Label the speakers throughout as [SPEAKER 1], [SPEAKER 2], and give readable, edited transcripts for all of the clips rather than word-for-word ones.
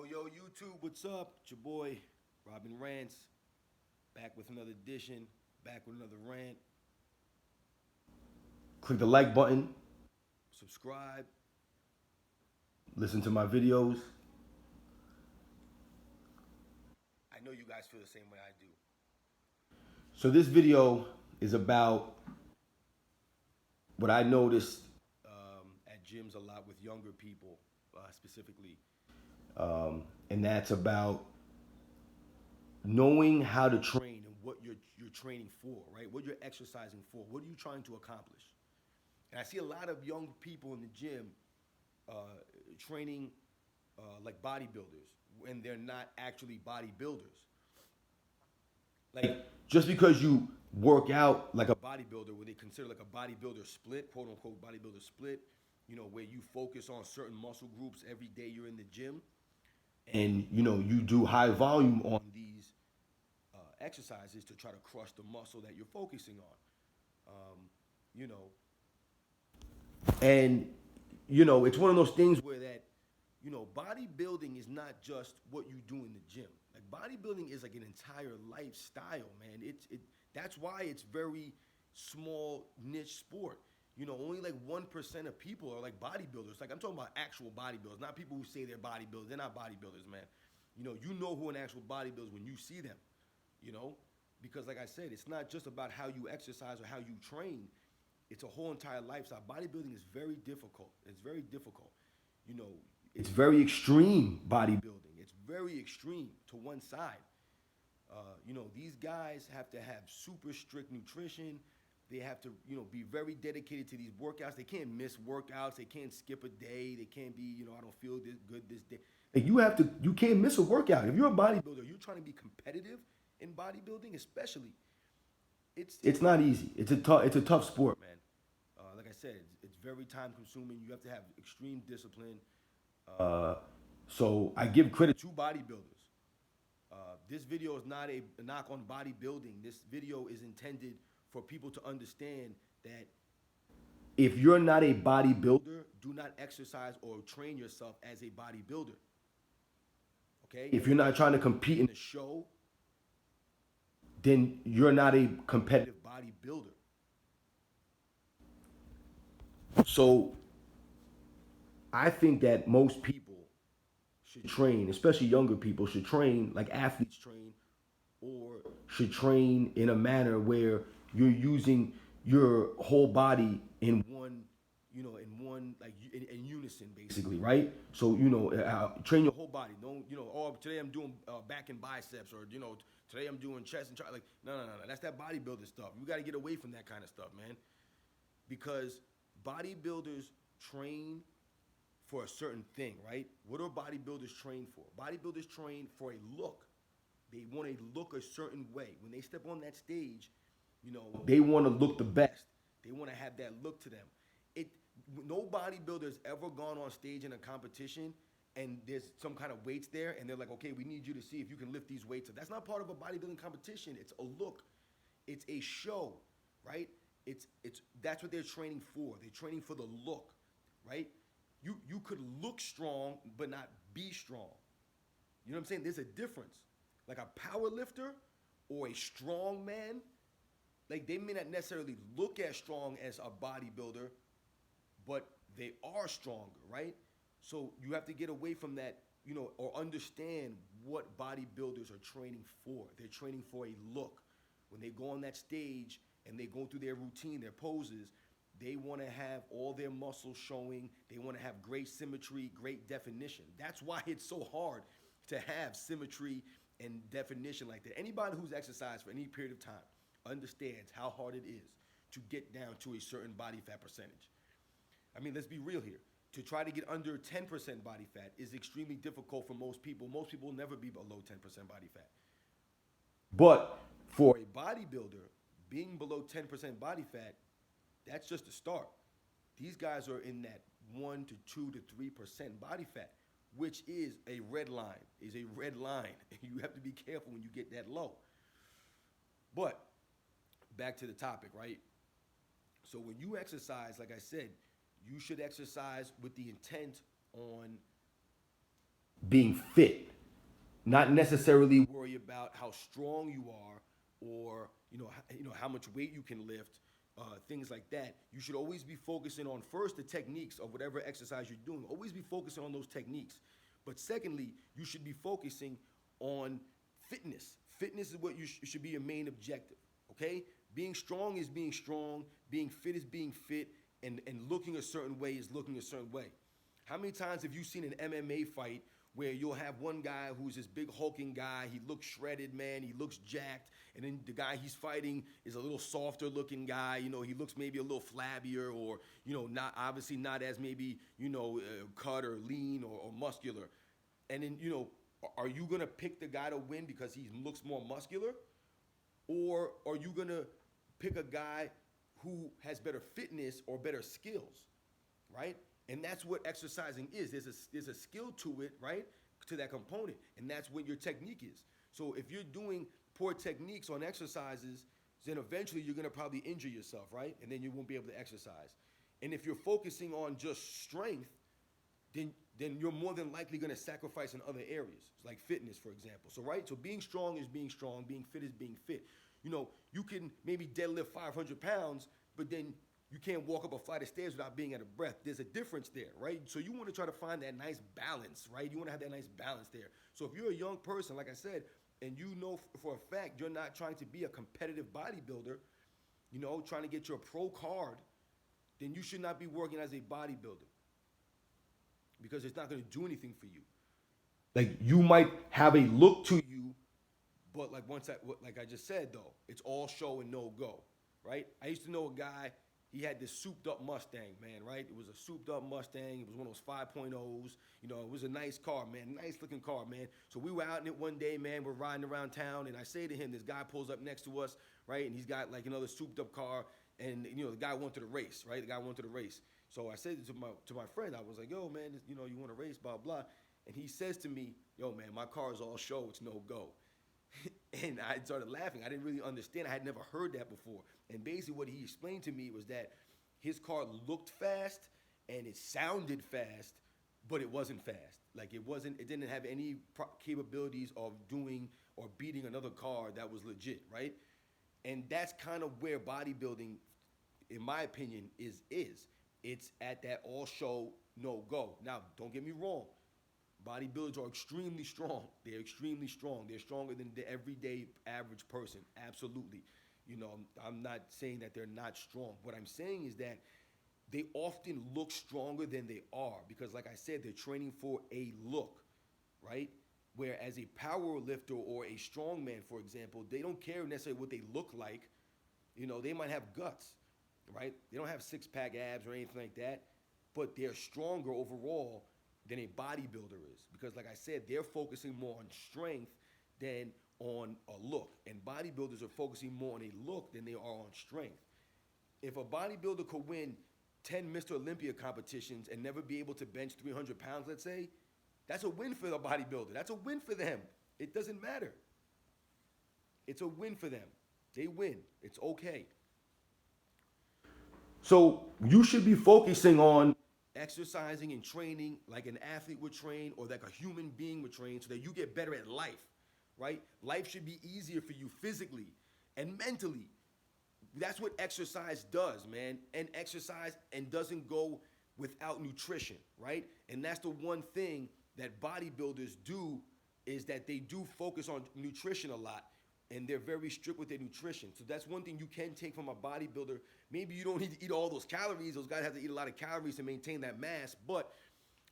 [SPEAKER 1] Yo, YouTube, what's up? It's your boy, Robin Rants, back with another edition, back with another rant. Click the like button, subscribe, listen to my videos. I know you guys feel the same way I do. So this video is about what I noticed at gyms a lot with younger people, specifically, and that's about knowing how to train and what you're training for, right? What you're exercising for. What are you trying to accomplish? And I see a lot of young people in the gym uh, training like bodybuilders when they're not actually bodybuilders. Like just because you work out like a bodybuilder, what they consider like a bodybuilder split, quote unquote bodybuilder split, where you focus on certain muscle groups every day you're in the gym, and you do high volume on these exercises to try to crush the muscle that you're focusing on. You know, and it's one of those things where that bodybuilding is not just what you do in the gym. Like bodybuilding is like an entire lifestyle, man. That's why it's very small niche sport. Only like 1% of people are like bodybuilders. Like I'm talking about actual bodybuilders, not people who say they're bodybuilders. They're not bodybuilders, man. You know who an actual bodybuilder is when you see them. Because like I said, it's not just about how you exercise or how you train. It's a whole entire lifestyle. Bodybuilding is very difficult. It's very difficult. You know, it's very extreme bodybuilding. It's very extreme to one side. These guys have to have super strict nutrition. They have to, be very dedicated to these workouts. They can't miss workouts. They can't skip a day. They can't be, I don't feel this good this day. Like you can't miss a workout. If you're a bodybuilder, you're trying to be competitive in bodybuilding, especially. It's not easy. It's a tough sport, man. Like I said, it's very time consuming. You have to have extreme discipline. So I give credit to bodybuilders. This video is not a knock on bodybuilding. This video is intended for people to understand that if you're not a bodybuilder, do not exercise or train yourself as a bodybuilder. Okay? If you're not trying to compete in a show, then you're not a competitive bodybuilder. So I think that most people should train, especially younger people, should train like athletes train, or should train in a manner where you're using your whole body in one, like in unison, basically, right? So train your whole body. Don't oh, today I'm doing back and biceps, or today I'm doing chest and like no. That's that bodybuilder stuff. You got to get away from that kind of stuff, man, because bodybuilders train for a certain thing, right? What do bodybuilders train for? Bodybuilders train for a look. They want to look a certain way. When they step on that stage, they want to look the best. They want to have that look to them. No bodybuilder's ever gone on stage in a competition and there's some kind of weights there and they're like, okay, we need you to see if you can lift these weights. That's not part of a bodybuilding competition. It's a look. It's a show, right? That's what they're training for. They're training for the look, right? You could look strong but not be strong. You know what I'm saying? There's a difference. Like a power lifter or a strong man, like they may not necessarily look as strong as a bodybuilder, but they are stronger, right? So you have to get away from that, or understand what bodybuilders are training for. They're training for a look. When they go on that stage and they go through their routine, their poses, they want to have all their muscles showing. They want to have great symmetry, great definition. That's why it's so hard to have symmetry and definition like that. Anybody who's exercised for any period of time understands how hard it is to get down to a certain body fat percentage. I mean, let's be real here. To try to get under 10% body fat is extremely difficult for most people. Most people will never be below 10% body fat. But for a bodybuilder, being below 10% body fat, that's just a start. These guys are in that 1 to 2 to 3% body fat, which is a red line. You have to be careful when you get that low. But back to the topic, right? So when you exercise, like I said, you should exercise with the intent on being fit, not necessarily worry about how strong you are or how much weight you can lift, things like that. You should always be focusing on first the techniques of whatever exercise you're doing. Always be focusing on those techniques. But secondly, you should be focusing on fitness. Fitness is what should be your main objective. Okay, being strong is being strong. Being fit is being fit, and looking a certain way is looking a certain way. How many times have you seen an MMA fight where you'll have one guy who's this big hulking guy, he looks shredded, man, he looks jacked, and then the guy he's fighting is a little softer looking guy, he looks maybe a little flabbier or, not obviously not as maybe, cut or lean or muscular. And then, are you gonna pick the guy to win because he looks more muscular? Or are you gonna pick a guy who has better fitness or better skills, right? And that's what exercising is. There's a skill to it, right? To that component. And that's what your technique is. So if you're doing poor techniques on exercises, then eventually you're gonna probably injure yourself, right? And then you won't be able to exercise. And if you're focusing on just strength, then you're more than likely gonna sacrifice in other areas, like fitness, for example. So, right? So being strong is being strong, being fit is being fit. You can maybe deadlift 500 pounds, but then you can't walk up a flight of stairs without being out of breath. There's a difference there, right? So you want to try to find that nice balance, right? You want to have that nice balance there. So if you're a young person, like I said, and you know for a fact you're not trying to be a competitive bodybuilder, trying to get your pro card, then you should not be working as a bodybuilder because it's not going to do anything for you. Like you might have a look to you, but like I just said though, it's all show and no go, right? I used to know a guy. He had this souped up Mustang, man, right? It was a souped up Mustang. It was one of those 5.0s. It was a nice car, man. Nice looking car, man. So we were out in it one day, man. We're riding around town, and I say to him, this guy pulls up next to us, right? And he's got like another souped up car, and the guy wanted to race, right? The guy wanted to race. So I said to my friend, I was like, yo, man, you want to race, blah, blah. And he says to me, yo, man, my car is all show. It's no go. And I started laughing. I didn't really understand. I had never heard that before. And basically what he explained to me was that his car looked fast and it sounded fast, but it wasn't fast. Like it didn't have any capabilities of doing or beating another car that was legit, right? And that's kind of where bodybuilding, in my opinion, is. It's at that all show, no go. Now, don't get me wrong. Bodybuilders are extremely strong. They're extremely strong. They're stronger than the everyday average person. Absolutely. I'm not saying that they're not strong. What I'm saying is that they often look stronger than they are because, like I said, they're training for a look, right? Whereas a power lifter or a strongman, for example, they don't care necessarily what they look like. They might have guts, right? They don't have six-pack abs or anything like that, but they're stronger overall than a bodybuilder is because, like I said, they're focusing more on strength than on a look. And bodybuilders are focusing more on a look than they are on strength. If a bodybuilder could win 10 Mr. Olympia competitions and never be able to bench 300 pounds, let's say, that's a win for the bodybuilder. That's a win for them. It doesn't matter. It's a win for them. They win. It's okay. So you should be focusing on exercising and training like an athlete would train or like a human being would train so that you get better at life, right? Life should be easier for you physically and mentally. That's what exercise does, man. And exercise and doesn't go without nutrition, right? And that's the one thing that bodybuilders do is that they do focus on nutrition a lot and they're very strict with their nutrition. So that's one thing you can take from a bodybuilder. Maybe you don't need to eat all those calories. Those guys have to eat a lot of calories to maintain that mass, but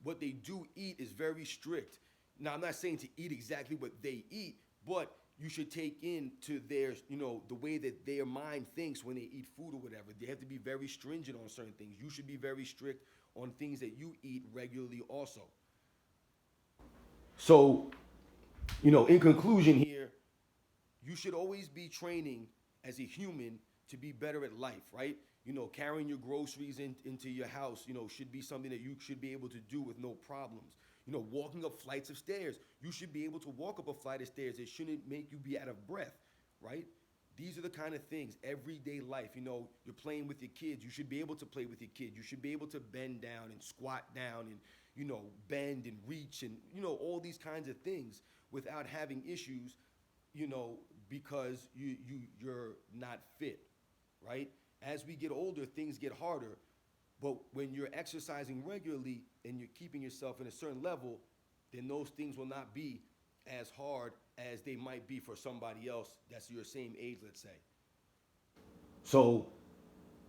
[SPEAKER 1] what they do eat is very strict. Now, I'm not saying to eat exactly what they eat, but you should take into their, the way that their mind thinks when they eat food or whatever. They have to be very stringent on certain things. You should be very strict on things that you eat regularly also. So, in conclusion here, you should always be training as a human to be better at life, right? Carrying your groceries into your house, should be something that you should be able to do with no problems. Walking up flights of stairs, you should be able to walk up a flight of stairs. It shouldn't make you be out of breath, right? These are the kind of things, everyday life, you're playing with your kids. You should be able to play with your kids. You should be able to bend down and squat down and, bend and reach and, all these kinds of things without having issues, because you're not fit, right? As we get older, things get harder. But when you're exercising regularly and you're keeping yourself in a certain level, then those things will not be as hard as they might be for somebody else that's your same age, let's say. So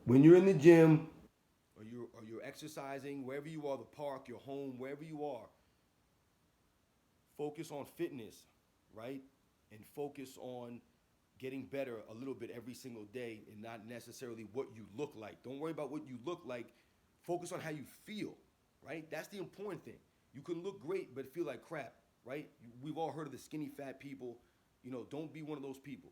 [SPEAKER 1] when you're in the gym or you're exercising, wherever you are, the park, your home, wherever you are, focus on fitness, right? And focus on getting better a little bit every single day and not necessarily what you look like. Don't worry about what you look like. Focus on how you feel, right? That's the important thing. You can look great but feel like crap, right? We've all heard of the skinny fat people. Don't be one of those people.